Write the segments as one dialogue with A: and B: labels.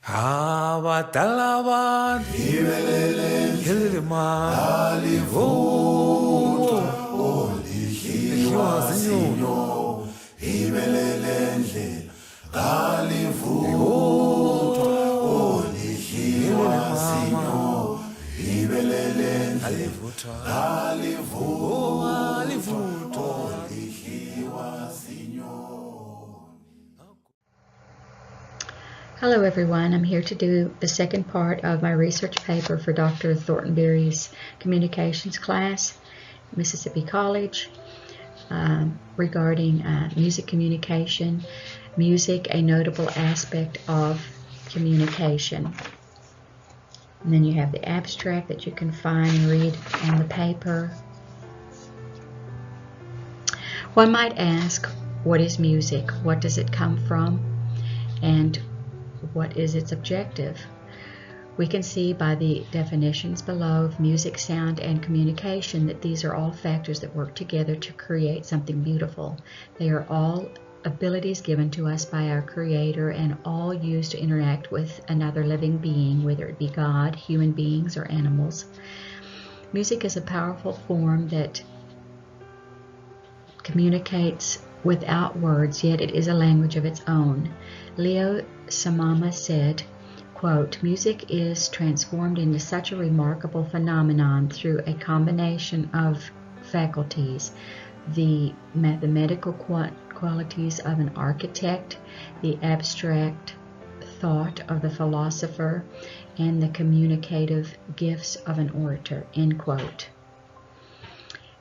A: Abadalaban Hilma Olihio Ibelelendle Galivuto Olihio Ibelelendle Galivuto
B: Hello everyone, I'm here to do the second part of my research paper for Dr. Thortenberry's communications class, Mississippi College, regarding music communication, music, a notable aspect of communication. And then you have the abstract that you can find and read on the paper. One might ask, what is music? What does it come from? And what is its objective? We can see by the definitions below of music, sound, and communication that these are all factors that work together to create something beautiful. They are all abilities given to us by our Creator and all used to interact with another living being, whether it be God, human beings, or animals. Music is a powerful form that communicates without words, yet it is a language of its own. Leo Samama said, quote, "Music is transformed into such a remarkable phenomenon through a combination of faculties, the mathematical qualities of an architect, the abstract thought of the philosopher, and the communicative gifts of an orator," end quote.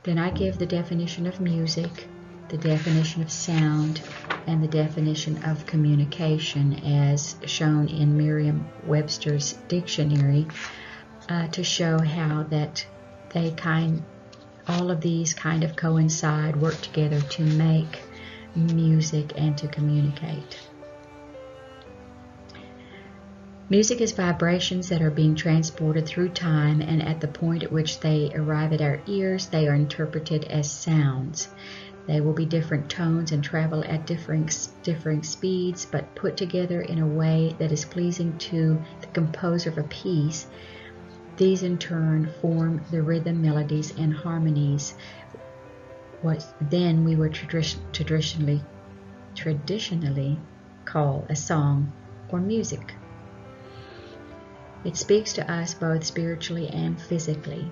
B: Then I give the definition of music, the definition of sound, and the definition of communication as shown in Merriam-Webster's dictionary to show how that all of these kind of coincide, work together to make music and to communicate. Music is vibrations that are being transported through time, and at the point at which they arrive at our ears, they are interpreted as sounds. They will be different tones and travel at differing speeds, but put together in a way that is pleasing to the composer of a piece. These in turn form the rhythm, melodies, and harmonies, what then we would traditionally call a song or music. It speaks to us both spiritually and physically.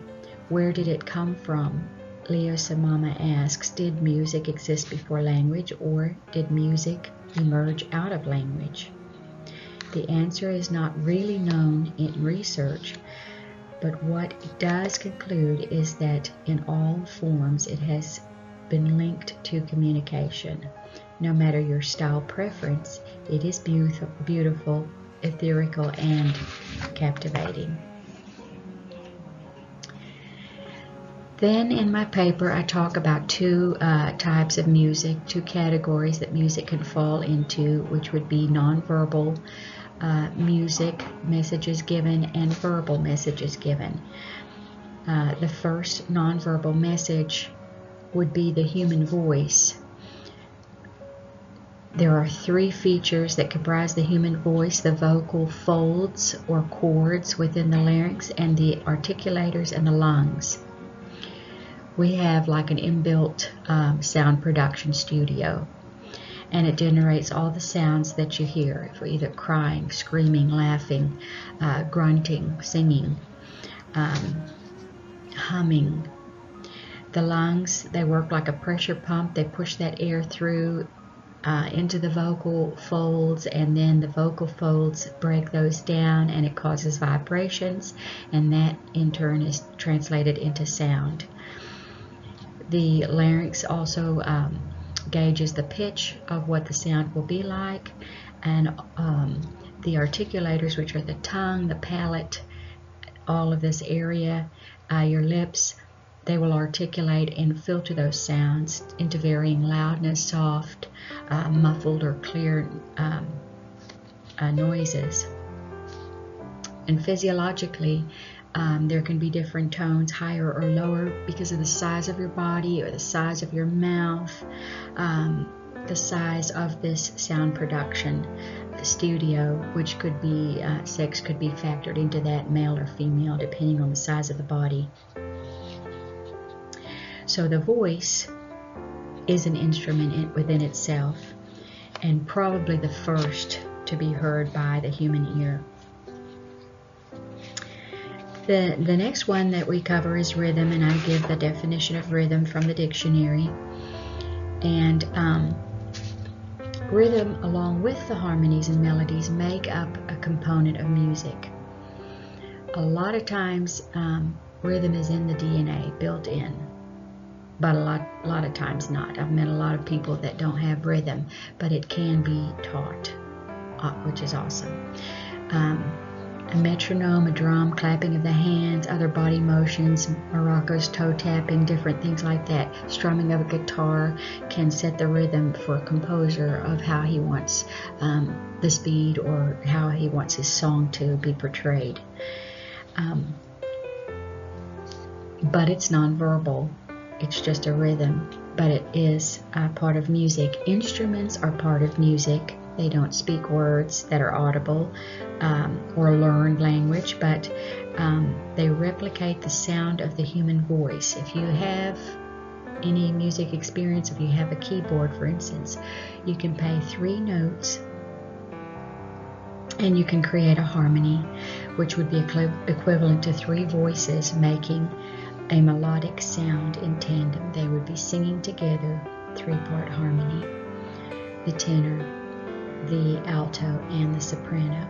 B: Where did it come from? Leo Samama asks, did music exist before language, or did music emerge out of language? The answer is not really known in research, but what it does conclude is that in all forms it has been linked to communication. No matter your style preference, it is beautiful, ethereal, and captivating. Then in my paper I talk about two types of music, two categories that music can fall into, which would be nonverbal music, messages given, and verbal messages given. The first nonverbal message would be the human voice. There are three features that comprise the human voice: the vocal folds or cords within the larynx, and the articulators and the lungs. We have like an inbuilt sound production studio, and it generates all the sounds that you hear, for either crying, screaming, laughing, grunting, singing, humming. The lungs, they work like a pressure pump. They push that air through into the vocal folds, and then the vocal folds break those down, and it causes vibrations, and that in turn is translated into sound. The larynx also gauges the pitch of what the sound will be like, and the articulators, which are the tongue, the palate, all of this area, your lips, they will articulate and filter those sounds into varying loudness, soft, muffled, or clear noises. And physiologically, there can be different tones, higher or lower, because of the size of your body or the size of your mouth. the size of this sound production studio, which could be, sex could be factored into that, male or female, depending on the size of the body. So the voice is an instrument within itself, and probably the first to be heard by the human ear. The next one that we cover is rhythm, and I give the definition of rhythm from the dictionary. And rhythm, along with the harmonies and melodies, make up a component of music. A lot of times, rhythm is in the DNA, built in, but a lot of times not. I've met a lot of people that don't have rhythm, but it can be taught, which is awesome. A metronome, a drum, clapping of the hands, other body motions, maracas, toe tapping, different things like that. Strumming of a guitar can set the rhythm for a composer of how he wants the speed or how he wants his song to be portrayed. But it's nonverbal. It's just a rhythm, but it is part of music. Instruments are part of music. They don't speak words that are audible or learned language, but they replicate the sound of the human voice. If you have any music experience, if you have a keyboard, for instance, you can play 3 notes and you can create a harmony, which would be equivalent to 3 voices making a melodic sound in tandem. They would be singing together, 3-part harmony. The tenor, the alto, and the soprano.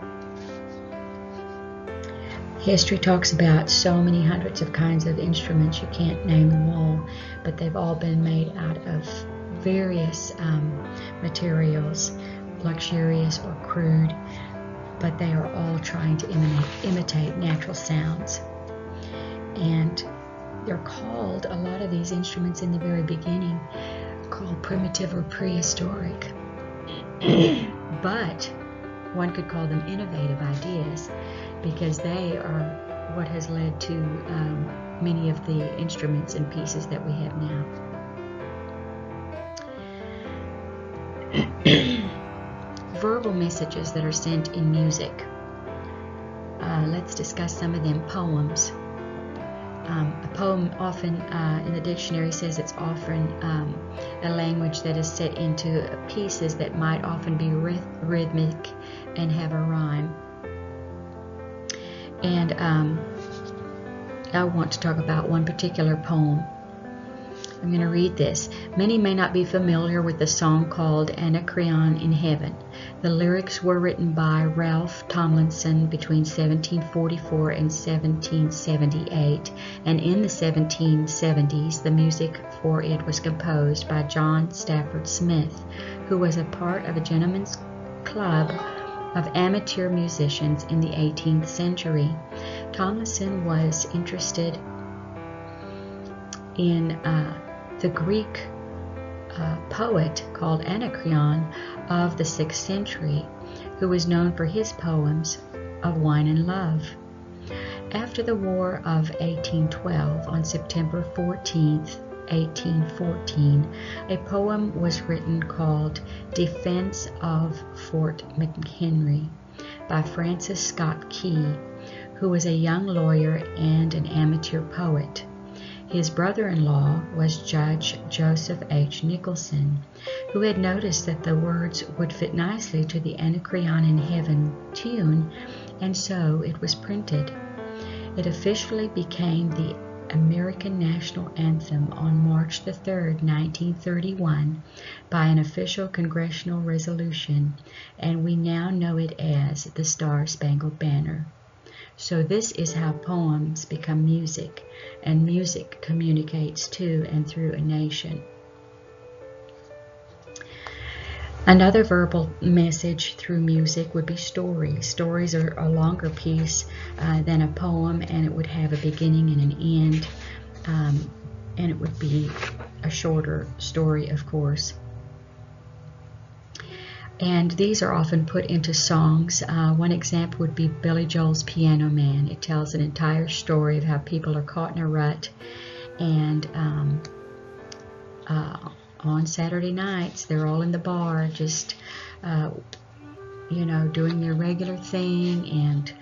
B: History talks about so many hundreds of kinds of instruments, you can't name them all, but they've all been made out of various materials, luxurious or crude, but they are all trying to imitate natural sounds. And they're called, a lot of these instruments in the very beginning, called primitive or prehistoric. But one could call them innovative ideas, because they are what has led to many of the instruments and pieces that we have now. Verbal messages that are sent in music. Let's discuss some of them. Poems. A poem often in the dictionary says it's often a language that is set into pieces that might often be rhythmic and have a rhyme. And I want to talk about one particular poem. I'm going to read this. Many may not be familiar with the song called Anacreon in Heaven. The lyrics were written by Ralph Tomlinson between 1744 and 1778, and in the 1770s the music for it was composed by John Stafford Smith, who was a part of a gentleman's club of amateur musicians in the 18th century. Tomlinson was interested in the Greek poet called Anacreon of the 6th century, who was known for his poems of wine and love. After the War of 1812, on September 14th, 1814, a poem was written called Defense of Fort McHenry by Francis Scott Key, who was a young lawyer and an amateur poet. His brother-in-law was Judge Joseph H. Nicholson, who had noticed that the words would fit nicely to the Anacreon in Heaven tune, and so it was printed. It officially became the American national anthem on March the 3rd, 1931, by an official congressional resolution, and we now know it as the Star-Spangled Banner. So this is how poems become music, and music communicates to and through a nation. Another verbal message through music would be stories. Stories are a longer piece than a poem, and it would have a beginning and an end, and it would be a shorter story, of course. And these are often put into songs. One example would be Billy Joel's Piano Man. It tells an entire story of how people are caught in a rut and on Saturday nights, they're all in the bar, just, doing their regular thing and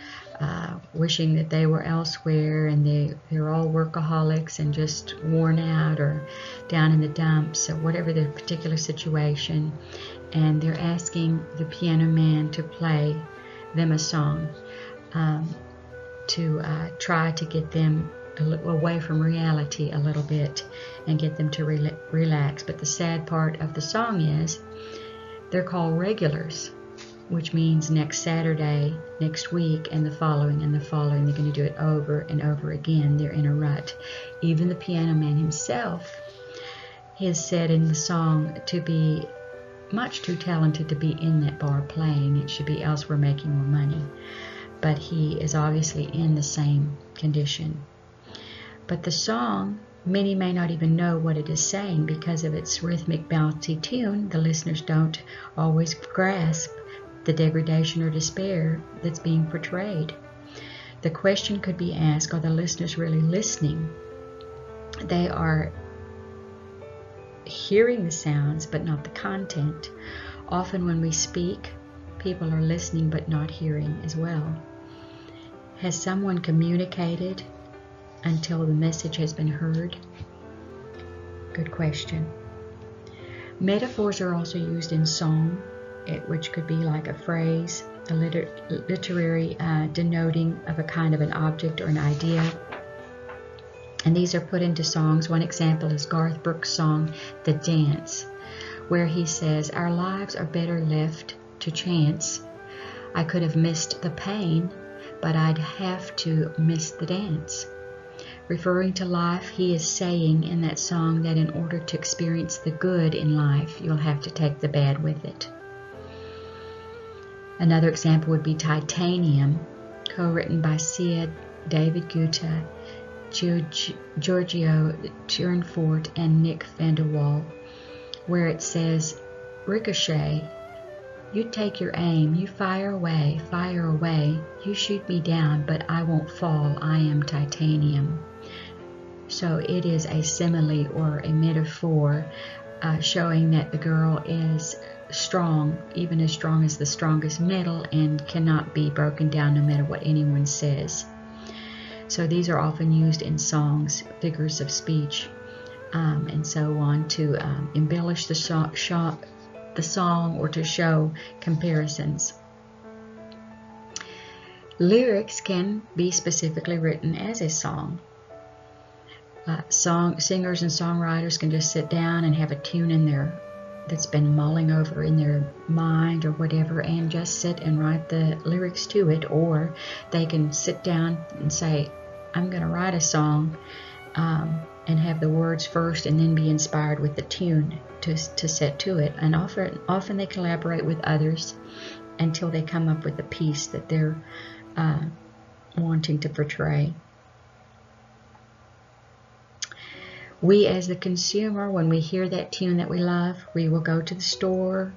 B: wishing that they were elsewhere, and they're all workaholics and just worn out or down in the dumps or whatever their particular situation, and they're asking the piano man to play them a song to try to get them away from reality a little bit and get them to relax. But the sad part of the song is they're called regulars, which means next Saturday, next week, and the following, and the following. They're going to do it over and over again. They're in a rut. Even the piano man himself has said in the song to be much too talented to be in that bar playing. It should be elsewhere making more money. But he is obviously in the same condition. But the song, many may not even know what it is saying because of its rhythmic, bouncy tune. The listeners don't always grasp the degradation or despair that's being portrayed. The question could be asked, are the listeners really listening? They are hearing the sounds but not the content. Often when we speak, people are listening but not hearing as well. Has someone communicated until the message has been heard? Good question. Metaphors are also used in song, which could be like a phrase, a literary denoting of a kind of an object or an idea. And these are put into songs. One example is Garth Brooks' song, The Dance, where he says, "Our lives are better left to chance. I could have missed the pain, but I'd have to miss the dance." Referring to life, he is saying in that song that in order to experience the good in life, you'll have to take the bad with it. Another example would be Titanium, co-written by Sia, David Guetta, Giorgio Turnfort, and Nick van der Wal, where it says, "Ricochet, you take your aim, you fire away, you shoot me down, but I won't fall, I am titanium." So it is a simile or a metaphor showing that the girl is strong, even as strong as the strongest metal, and cannot be broken down no matter what anyone says. So these are often used in songs, figures of speech, and so on, to embellish the song or to show comparisons. Lyrics can be specifically written as a song. Singers and songwriters can just sit down and have a tune in there that's been mulling over in their mind or whatever, and just sit and write the lyrics to it, or they can sit down and say, "I'm going to write a song," and have the words first and then be inspired with the tune to set to it. And often they collaborate with others until they come up with a piece that they're wanting to portray. We as the consumer, when we hear that tune that we love, we will go to the store,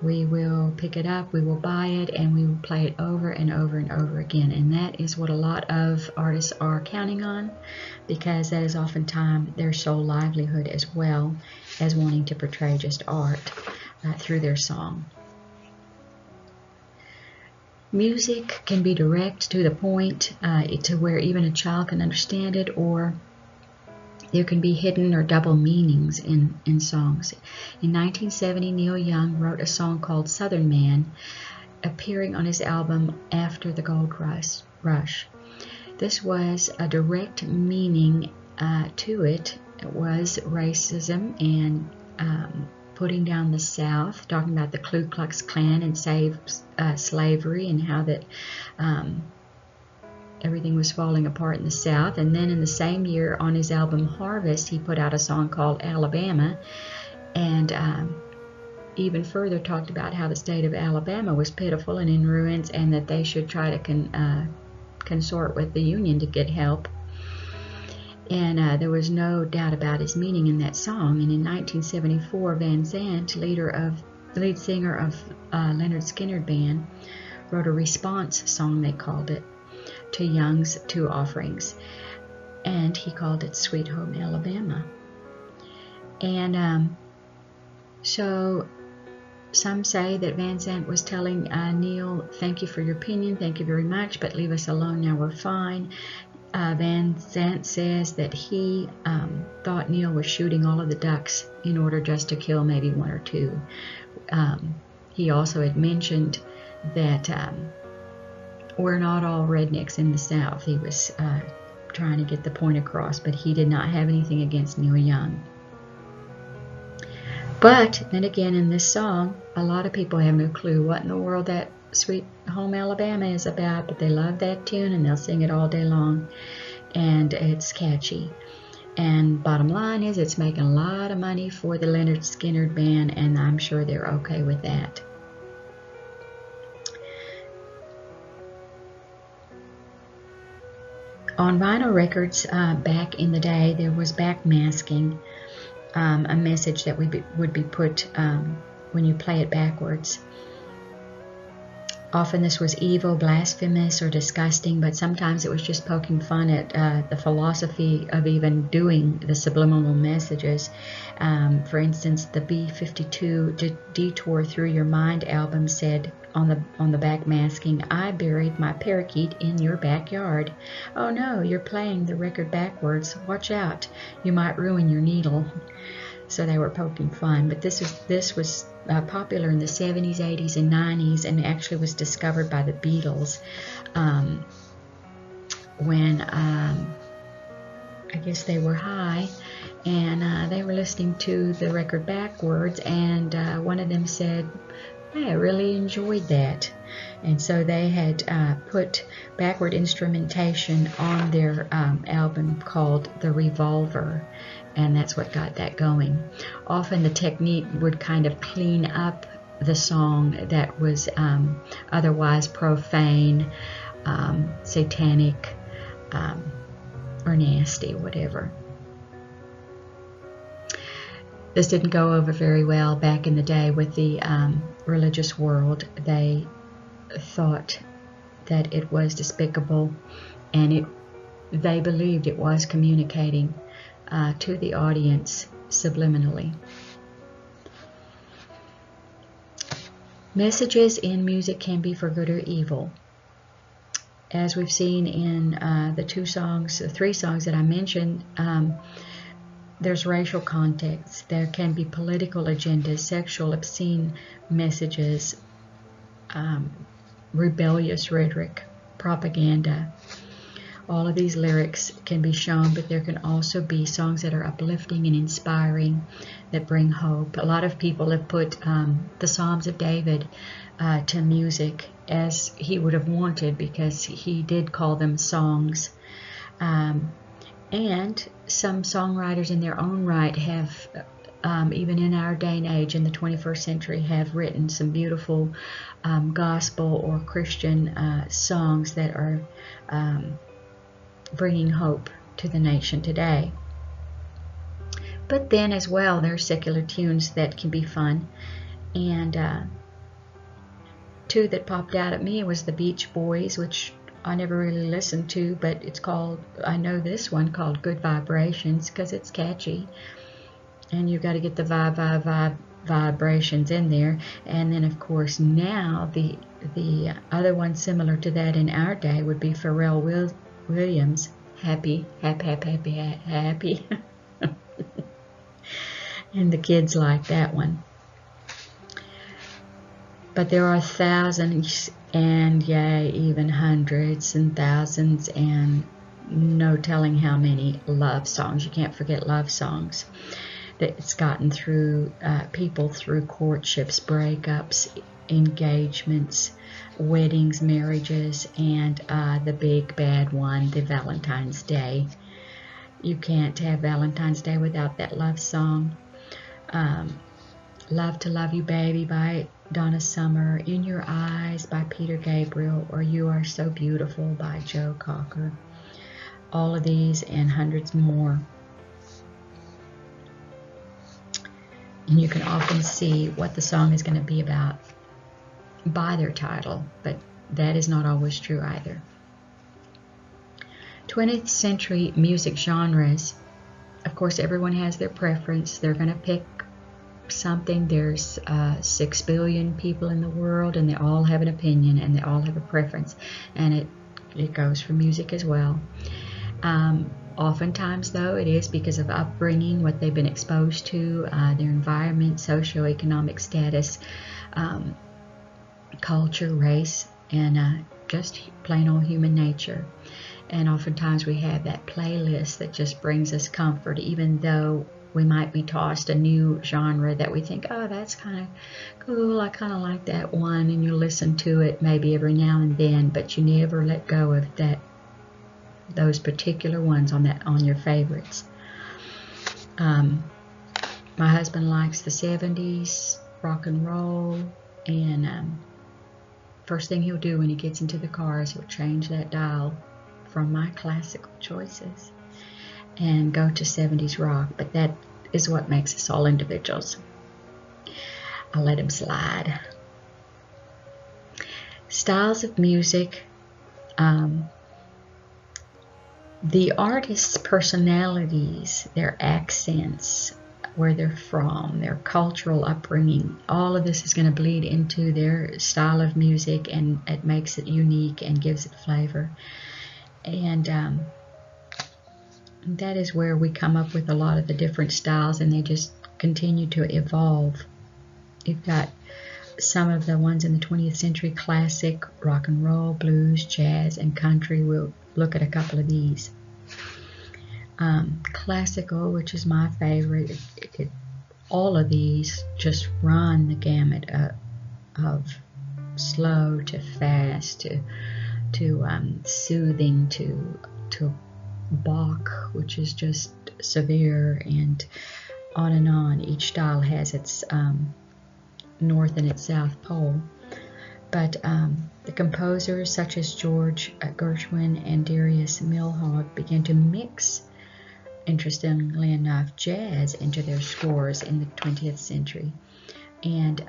B: we will pick it up, we will buy it, and we will play it over and over and over again. And that is what a lot of artists are counting on, because that is oftentimes their sole livelihood as well as wanting to portray just art through their song. Music can be direct, to the point, to where even a child can understand it, or there can be hidden or double meanings in songs. In 1970, Neil Young wrote a song called Southern Man, appearing on his album After the Gold Rush. This was a direct meaning to it. It was racism and putting down the South, talking about the Ku Klux Klan and slavery, and how that everything was falling apart in the South. And then in the same year, on his album Harvest, he put out a song called Alabama, and even further talked about how the state of Alabama was pitiful and in ruins, and that they should try to consort with the Union to get help. And there was no doubt about his meaning in that song. And in 1974, Van Zandt, lead singer of Lynyrd Skynyrd Band, wrote a response song, they called it, to Young's two offerings, and he called it Sweet Home Alabama. And So some say that Van Zandt was telling Neil, thank you for your opinion, thank you very much, but leave us alone now, we're fine. Van Zandt says that he thought Neil was shooting all of the ducks in order just to kill maybe one or two. He also had mentioned that we're not all rednecks in the South. He was trying to get the point across, but he did not have anything against Neil Young. But then again, in this song, a lot of people have no clue what in the world that Sweet Home Alabama is about, but they love that tune and they'll sing it all day long, and it's catchy. And bottom line is, it's making a lot of money for the Leonard Skinner Band, and I'm sure they're okay with that. On vinyl records back in the day, there was backmasking, a message that would be put when you play it backwards. Often this was evil, blasphemous, or disgusting, but sometimes it was just poking fun at the philosophy of even doing the subliminal messages. For instance, the B-52 Detour Through Your Mind album said on the backmasking, I buried my parakeet in your backyard. Oh no, you're playing the record backwards. Watch out, you might ruin your needle. So they were poking fun, but this was popular in the 70s, 80s, and 90s, and actually was discovered by the Beatles when I guess they were high, and they were listening to the record backwards, and one of them said, hey, I really enjoyed that. And so they had put backward instrumentation on their album called The Revolver, and that's what got that going. Often the technique would kind of clean up the song that was otherwise profane, satanic, or nasty, whatever. This didn't go over very well back in the day with the religious world. They thought that it was despicable, and they believed it was communicating to the audience subliminally. Messages in music can be for good or evil. As we've seen in the three songs that I mentioned, there's racial context. There can be political agendas, sexual, obscene messages, rebellious rhetoric, propaganda. All of these lyrics can be shown, but there can also be songs that are uplifting and inspiring, that bring hope. A lot of people have put the Psalms of David to music as he would have wanted, because he did call them songs. And some songwriters in their own right have, even in our day and age, in the 21st century, have written some beautiful gospel or Christian songs that are bringing hope to the nation today. But then as well, there are secular tunes that can be fun, and two that popped out at me was the Beach Boys, which I never really listened to, but it's called, I know this one called Good Vibrations, because it's catchy, and you've got to get the vibrations in there. And then of course now the other one similar to that in our day would be Pharrell Williams, happy. And the kids like that one. But there are thousands, and yea, even hundreds and thousands, and no telling how many love songs. You can't forget love songs. That it's gotten through people through courtships, breakups, engagements, weddings, marriages, and the big bad one, the Valentine's Day. You can't have Valentine's Day without that love song. Love to Love You Baby by Donna Summer, In Your Eyes by Peter Gabriel, or You Are So Beautiful by Joe Cocker. All of these and hundreds more. And you can often see what the song is going to be about by their title, but that is not always true either. 20th century music genres, of course everyone has their preference. They're going to pick something. There's 6 billion people in the world, and they all have an opinion, and they all have a preference, and it goes for music as well. Oftentimes, though, it is because of upbringing, what they've been exposed to, their environment, socioeconomic status, culture, race, and just plain old human nature. And oftentimes we have that playlist that just brings us comfort, even though we might be tossed a new genre that we think, oh, that's kind of cool, I kind of like that one, and you listen to it maybe every now and then, but you never let go of those particular ones on your favorites. My husband likes the 70s rock and roll, and first thing he'll do when he gets into the car is he'll change that dial from my classical choices and go to 70s rock, but that is what makes us all individuals. I'll let him slide. Styles of music. The artists' personalities, their accents, where they're from, their cultural upbringing, all of this is going to bleed into their style of music, and it makes it unique and gives it flavor. And that is where we come up with a lot of the different styles, and they just continue to evolve. You've got some of the ones in the 20th century: classic, rock and roll, blues, jazz, and country. We'll look at a couple of these. Classical, which is my favorite, all of these just run the gamut of slow to fast to soothing to Bach, which is just severe, and on. Each style has its north and its south pole. But the composers such as George Gershwin and Darius Milhaud began to mix, interestingly enough, jazz into their scores in the 20th century. And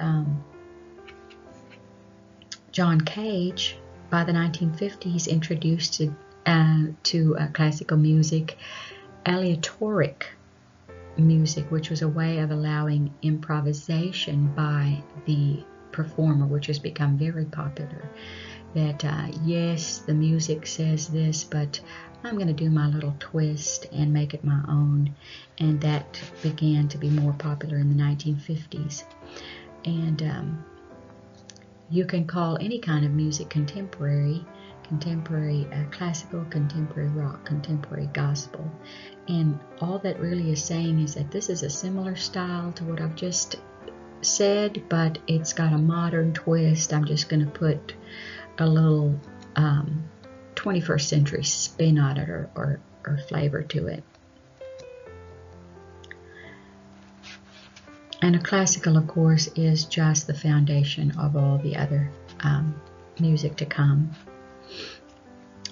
B: John Cage, by the 1950s, introduced to classical music aleatoric music, which was a way of allowing improvisation by the performer, which has become very popular. That yes, the music says this, but I'm going to do my little twist and make it my own. And that began to be more popular in the 1950s. And you can call any kind of music contemporary classical, contemporary rock, contemporary gospel. And all that really is saying is that this is a similar style to what I've just said, but it's got a modern twist. I'm just going to put a little 21st century spin on it, or flavor to it. And a classical, of course, is just the foundation of all the other music to come.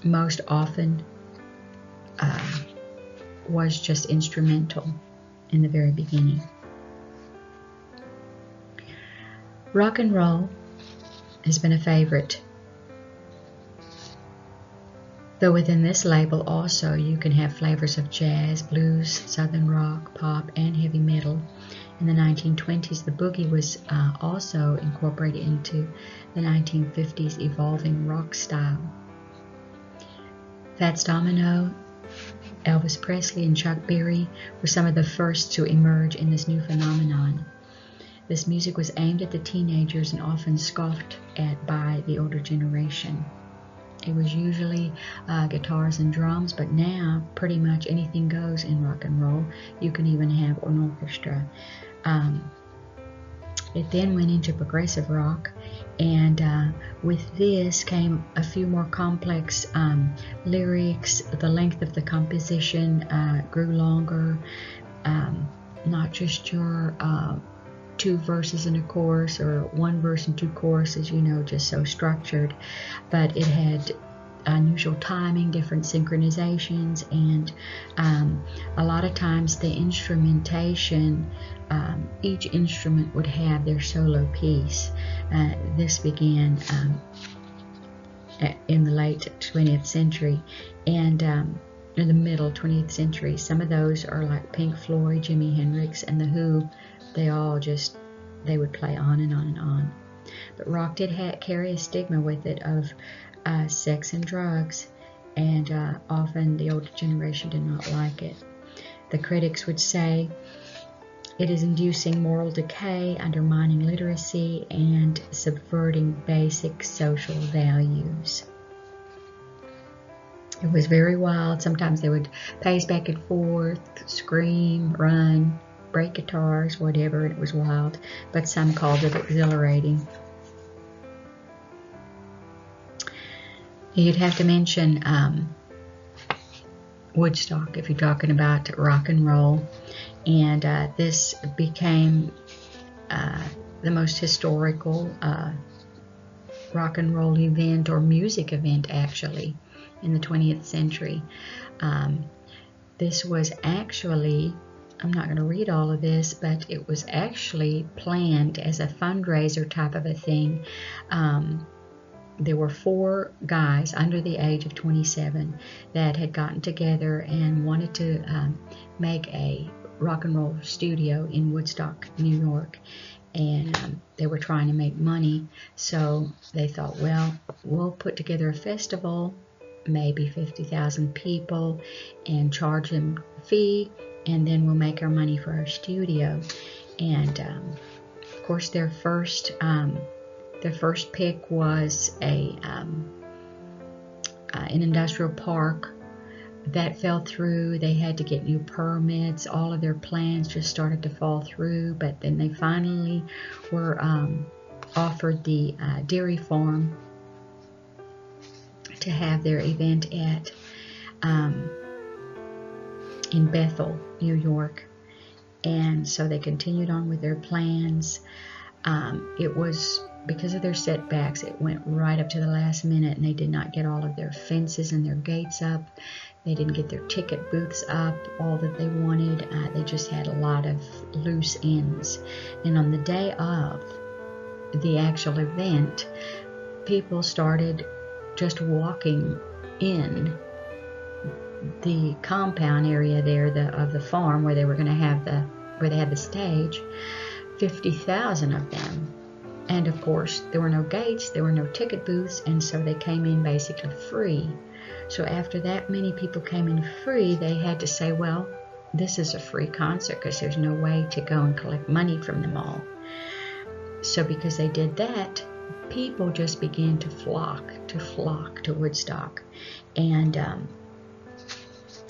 B: Most often was just instrumental in the very beginning. Rock and roll has been a favorite, though within this label also you can have flavors of jazz, blues, southern rock, pop, and heavy metal. In the 1920s, the boogie was also incorporated into the 1950s evolving rock style. Fats Domino, Elvis Presley, and Chuck Berry were some of the first to emerge in this new phenomenon. This music was aimed at the teenagers and often scoffed at by the older generation. It was usually guitars and drums, but now pretty much anything goes in rock and roll. You can even have an orchestra. It then went into progressive rock, and with this came a few more complex lyrics. The length of the composition grew longer, not just your 2 verses in a chorus, or 1 verse and 2 choruses, just so structured, but it had unusual timing, different synchronizations, and a lot of times the instrumentation, each instrument would have their solo piece. This began in the late 20th century, and in the middle 20th century. Some of those are like Pink Floyd, Jimi Hendrix, and The Who. They would play on and on and on. But rock did carry a stigma with it of sex and drugs, and often the older generation did not like it. The critics would say it is inducing moral decay, undermining literacy, and subverting basic social values. It was very wild. Sometimes they would pace back and forth, scream, run, break guitars, whatever. It was wild, but some called it exhilarating. You'd have to mention Woodstock if you're talking about rock and roll, and this became the most historical rock and roll event, or music event actually, in the 20th century. This was actually, I'm not going to read all of this, but it was actually planned as a fundraiser type of a thing. There were 4 guys under the age of 27 that had gotten together and wanted to make a rock and roll studio in Woodstock, New York. And they were trying to make money. So they thought, well, we'll put together a festival, maybe 50,000 people, and charge them a fee, and then we'll make our money for our studio. And of course, their first pick was an industrial park. That fell through. They had to get new permits. All of their plans just started to fall through. But then they finally were offered the dairy farm to have their event at in Bethel, New York. And so they continued on with their plans. It was, because of their setbacks, it went right up to the last minute, and they did not get all of their fences and their gates up. They didn't get their ticket booths up, all that they wanted. They just had a lot of loose ends. And on the day of the actual event, people started just walking in the compound area there of the farm where they were going to have where they had the stage. 50,000 of them. And of course, there were no gates, there were no ticket booths, and so they came in basically free. So after that many people came in free, they had to say, well, this is a free concert because there's no way to go and collect money from them all. So because they did that, people just began to flock to Woodstock. And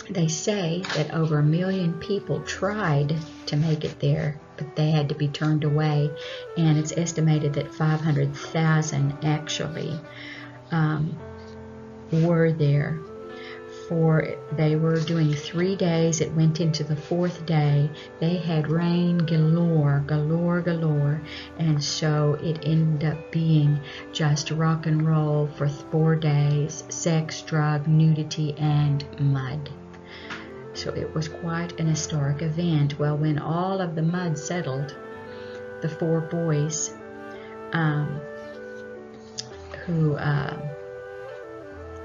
B: they say that over 1 million people tried to make it there, but they had to be turned away. And it's estimated that 500,000 actually were there. They were doing 3 days. It went into the 4th day. They had rain galore, and so it ended up being just rock and roll for 4 days, sex, drug, nudity, and mud. So it was quite an historic event. Well, when all of the mud settled, the 4 boys who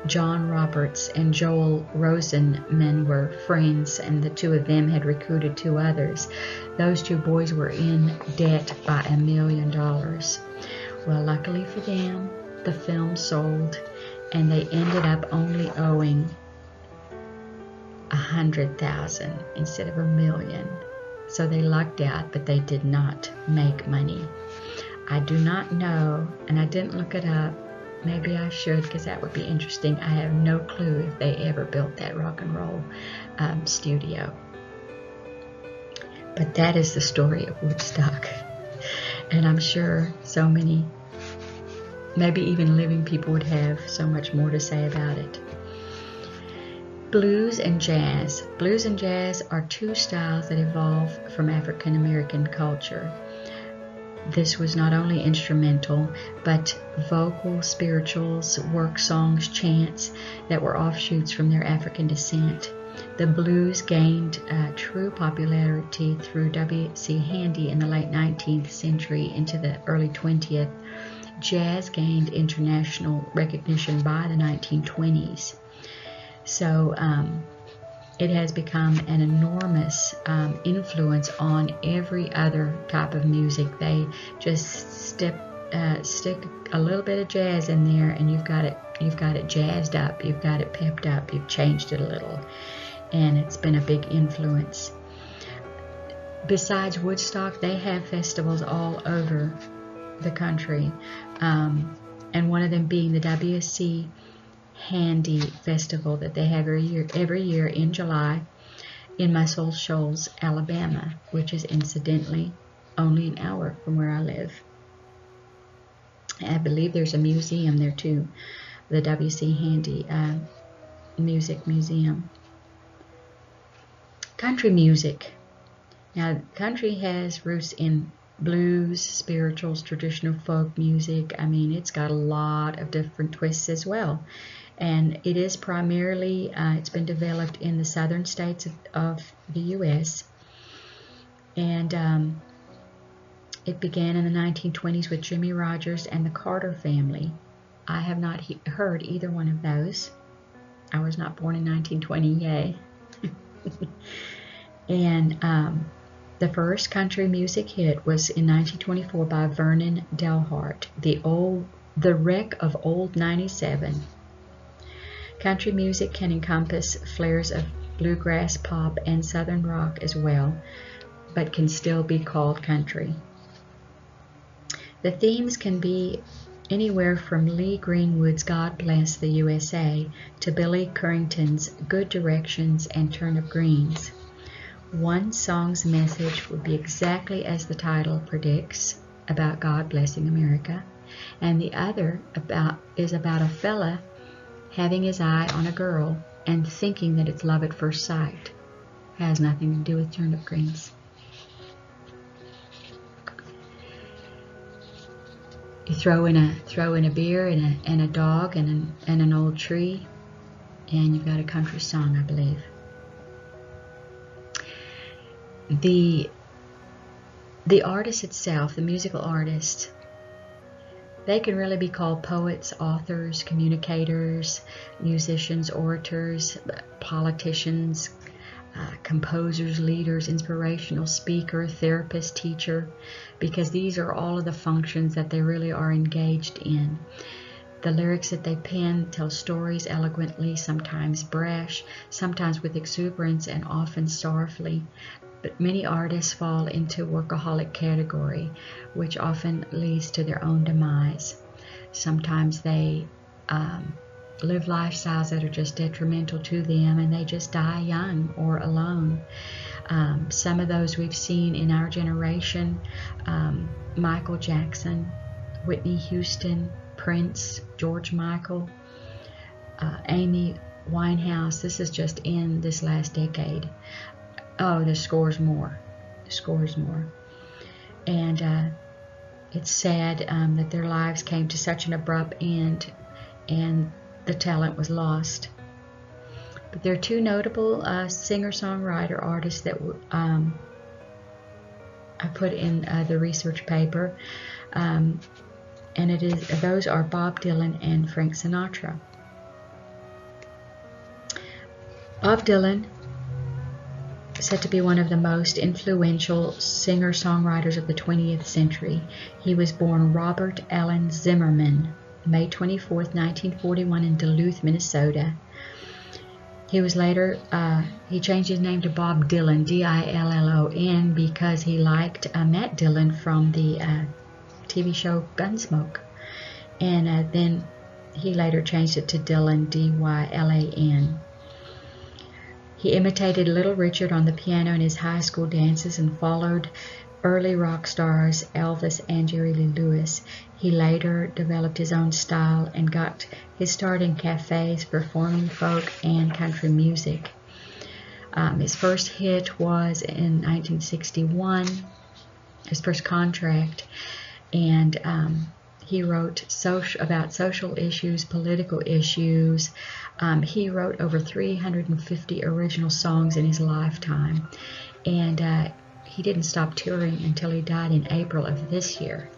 B: John Roberts and Joel Rosenman were friends, and the 2 of them had recruited 2 others. Those 2 boys were in debt by $1 million. Well, luckily for them, the film sold, and they ended up only owing 100,000 instead of $1 million. So they lucked out, but they did not make money. I do not know, and I didn't look it up. Maybe I should, because that would be interesting. I have no clue if they ever built that rock and roll studio. But that is the story of Woodstock. And I'm sure so many, maybe even living people, would have so much more to say about it. Blues and jazz. Blues and jazz are 2 styles that evolved from African American culture. This was not only instrumental, but vocal, spirituals, work songs, chants that were offshoots from their African descent. The blues gained true popularity through W.C. Handy in the late 19th century into the early 20th. Jazz gained international recognition by the 1920s. So it has become an enormous influence on every other type of music. They just stick a little bit of jazz in there, and you've got it jazzed up, you've got it pepped up, you've changed it a little, and it's been a big influence. Besides Woodstock, they have festivals all over the country, and one of them being the WSC Handy Festival that they have every year in July in Muscle Shoals, Alabama, which is incidentally only an hour from where I live. I believe there's a museum there too, the W.C. Handy Music Museum. Country music. Now, country has roots in blues, spirituals, traditional folk music. I mean, it's got a lot of different twists as well. And it is primarily, it's been developed in the southern states of the U.S. And it began in the 1920s with Jimmy Rogers and the Carter family. I have not heard either one of those. I was not born in 1920, yay. And the first country music hit was in 1924 by Vernon Delhart, The Wreck of Old 97. Country music can encompass flares of bluegrass, pop, and southern rock as well, but can still be called country. The themes can be anywhere from Lee Greenwood's God Bless the USA to Billy Currington's Good Directions and Turnip Greens. One song's message would be exactly as the title predicts, about God blessing America, and the other is about a fella having his eye on a girl and thinking that it's love at first sight. Has nothing to do with turnip greens. You throw in a beer and a dog and an old tree, and you've got a country song, I believe. The artist itself, the musical artist, they can really be called poets, authors, communicators, musicians, orators, politicians, composers, leaders, inspirational speaker, therapist, teacher, because these are all of the functions that they really are engaged in. The lyrics that they pen tell stories eloquently, sometimes brash, sometimes with exuberance, and often sorrowfully. But many artists fall into workaholic category, which often leads to their own demise. Sometimes they live lifestyles that are just detrimental to them, and they just die young or alone. Some of those we've seen in our generation: Michael Jackson, Whitney Houston, Prince, George Michael, Amy Winehouse. This is just in this last decade. Oh, there's scores more. And it's sad that their lives came to such an abrupt end and the talent was lost. But there are two notable singer-songwriter artists that I put in the research paper, and those are Bob Dylan and Frank Sinatra. Bob Dylan, said to be one of the most influential singer-songwriters of the 20th century. He was born Robert Allen Zimmerman, May 24, 1941 in Duluth, Minnesota. He was later, he changed his name to Bob Dylan, D-I-L-L-O-N, because he liked Matt Dillon from the TV show Gunsmoke. And then he later changed it to Dylan, D-Y-L-A-N. He imitated Little Richard on the piano in his high school dances and followed early rock stars Elvis and Jerry Lee Lewis. He later developed his own style and got his start in cafes performing folk and country music. His first hit was in 1961, his first contract, and he wrote about social issues, political issues. He wrote over 350 original songs in his lifetime, and he didn't stop touring until he died in April of this year,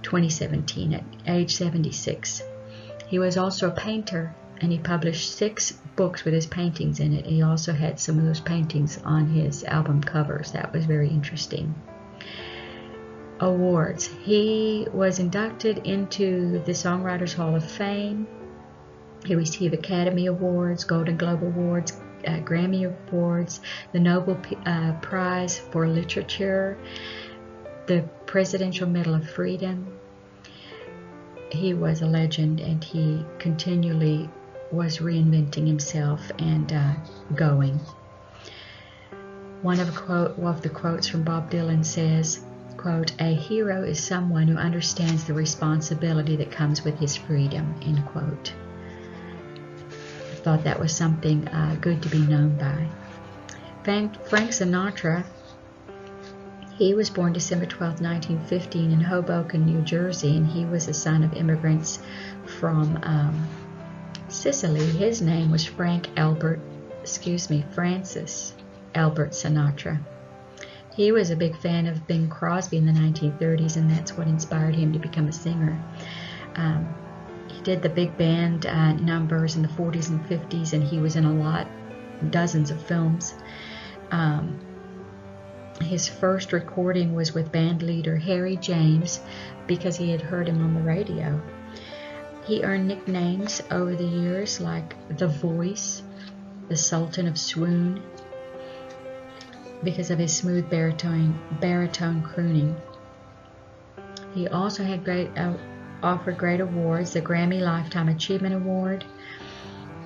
B: 2017, at age 76. He was also a painter and he published 6 books with his paintings in it. He also had some of those paintings on his album covers. That was very interesting. Awards. He was inducted into the Songwriters Hall of Fame. He received Academy Awards, Golden Globe Awards, Grammy Awards, the Nobel Prize for Literature, the Presidential Medal of Freedom. He was a legend, and he continually was reinventing himself and going. One of the quotes from Bob Dylan says, quote, "A hero is someone who understands the responsibility that comes with his freedom," end quote. I thought that was something good to be known by. Frank Sinatra, he was born December 12, 1915 in Hoboken, New Jersey, and he was a son of immigrants from Sicily. His name was Francis Albert Sinatra. He was a big fan of Bing Crosby in the 1930s, and that's what inspired him to become a singer. He did the big band numbers in the 40s and 50s, and he was in dozens of films. His first recording was with band leader Harry James because he had heard him on the radio. He earned nicknames over the years like The Voice, the Sultan of Swoon, because of his smooth baritone crooning. He also had offered great awards. The Grammy Lifetime Achievement Award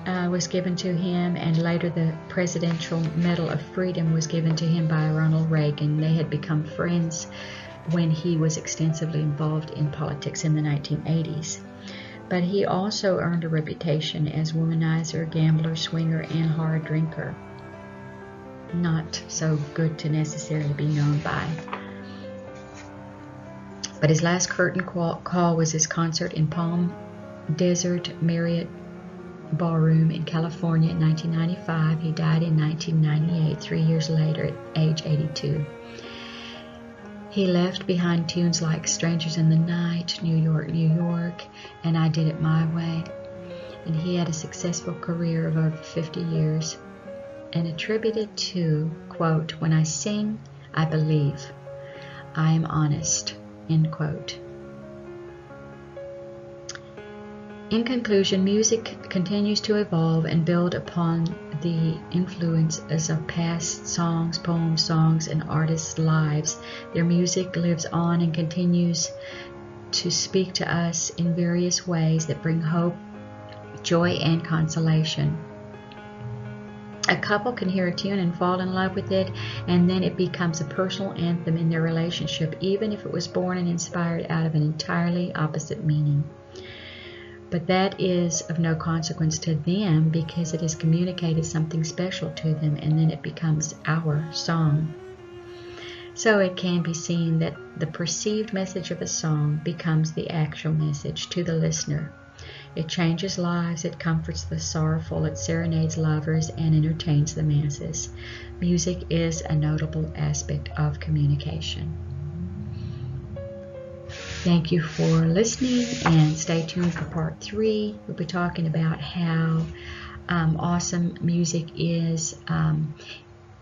B: was given to him, and later the Presidential Medal of Freedom was given to him by Ronald Reagan. They had become friends when he was extensively involved in politics in the 1980s. But he also earned a reputation as womanizer, gambler, swinger, and hard drinker. Not so good to necessarily be known by. But his last curtain call was his concert in Palm Desert Marriott Ballroom in California in 1995. He died in 1998, 3 years later at age 82. He left behind tunes like Strangers in the Night, New York, New York, and I Did It My Way. And he had a successful career of over 50 years. And attributed to, quote, "When I sing, I believe. I am honest," end quote. In conclusion, music continues to evolve and build upon the influences of past songs, poems, songs, and artists' lives. Their music lives on and continues to speak to us in various ways that bring hope, joy, and consolation. A couple can hear a tune and fall in love with it, and then it becomes a personal anthem in their relationship, even if it was born and inspired out of an entirely opposite meaning. But that is of no consequence to them because it has communicated something special to them, and then it becomes our song. So it can be seen that the perceived message of a song becomes the actual message to the listener. It changes lives, it comforts the sorrowful, it serenades lovers, and entertains the masses. Music is a notable aspect of communication. Thank you for listening, and stay tuned for part 3. We'll be talking about how awesome music is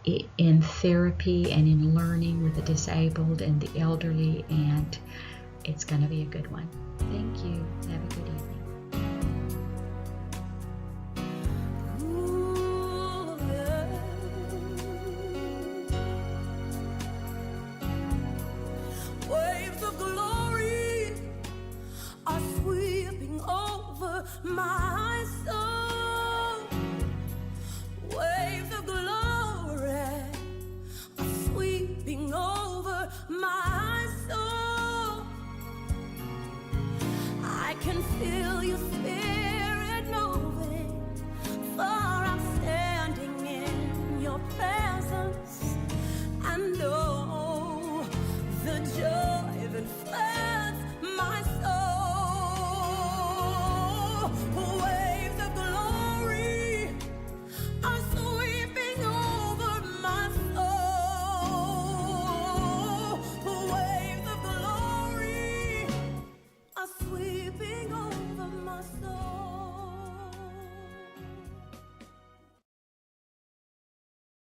B: in therapy and in learning with the disabled and the elderly, and it's going to be a good one. Thank you. Have a good evening.
C: Waves of glory are sweeping over my soul. Waves of glory are sweeping over my soul. I can feel you.